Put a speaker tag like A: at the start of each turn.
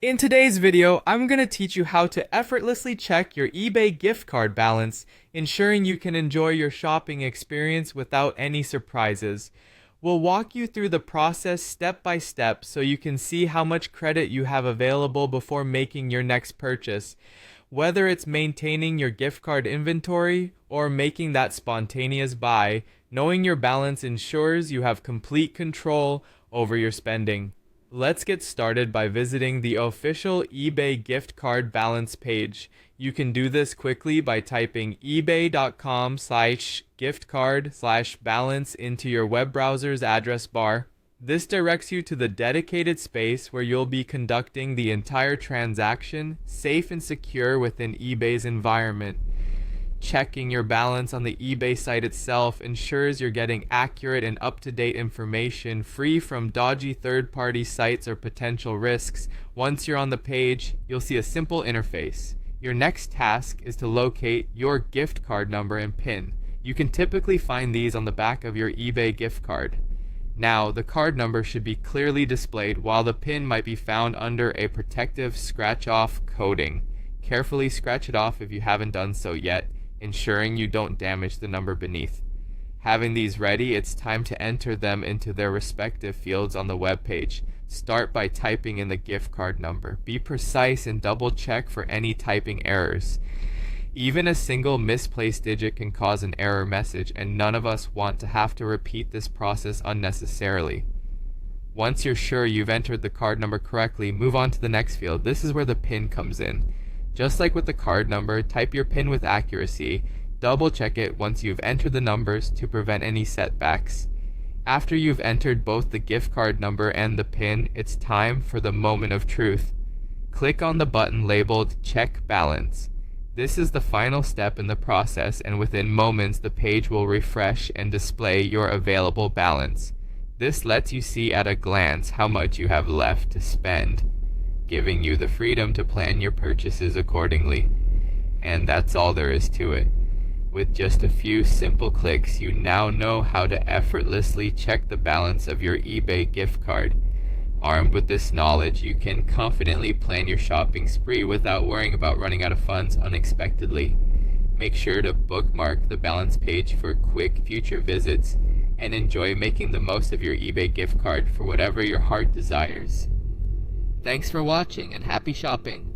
A: In today's video, I'm going to teach you how to effortlessly check your eBay gift card balance, ensuring you can enjoy your shopping experience without any surprises. We'll walk you through the process step by step so you can see how much credit you have available before making your next purchase. Whether it's maintaining your gift card inventory or making that spontaneous buy, knowing your balance ensures you have complete control over your spending. Let's get started by visiting the official eBay gift card balance page. You can do this quickly by typing ebay.com/giftcard/balance into your web browser's address bar. This directs you to the dedicated space where you'll be conducting the entire transaction, safe and secure within eBay's environment. Checking your balance on the eBay site itself ensures you're getting accurate and up-to-date information, free from dodgy third-party sites or potential risks. Once you're on the page, you'll see a simple interface. Your next task is to locate your gift card number and PIN. You can typically find these on the back of your eBay gift card. Now, the card number should be clearly displayed, while the PIN might be found under a protective scratch-off coating. Carefully scratch it off if you haven't done so yet, ensuring you don't damage the number beneath. Having these ready, it's time to enter them into their respective fields on the web page. Start by typing in the gift card number. Be precise and double check for any typing errors. Even a single misplaced digit can cause an error message, and none of us want to have to repeat this process unnecessarily. Once you're sure you've entered the card number correctly, move on to the next field. This is where the PIN comes in. Just like with the card number, type your PIN with accuracy. Double check it once you've entered the numbers to prevent any setbacks. After you've entered both the gift card number and the PIN, it's time for the moment of truth. Click on the button labeled Check Balance. This is the final step in the process, and within moments the page will refresh and display your available balance. This lets you see at a glance how much you have left to spend, giving you the freedom to plan your purchases accordingly. And that's all there is to it. With just a few simple clicks, you now know how to effortlessly check the balance of your eBay gift card. Armed with this knowledge, you can confidently plan your shopping spree without worrying about running out of funds unexpectedly. Make sure to bookmark the balance page for quick future visits, and enjoy making the most of your eBay gift card for whatever your heart desires. Thanks for watching, and happy shopping!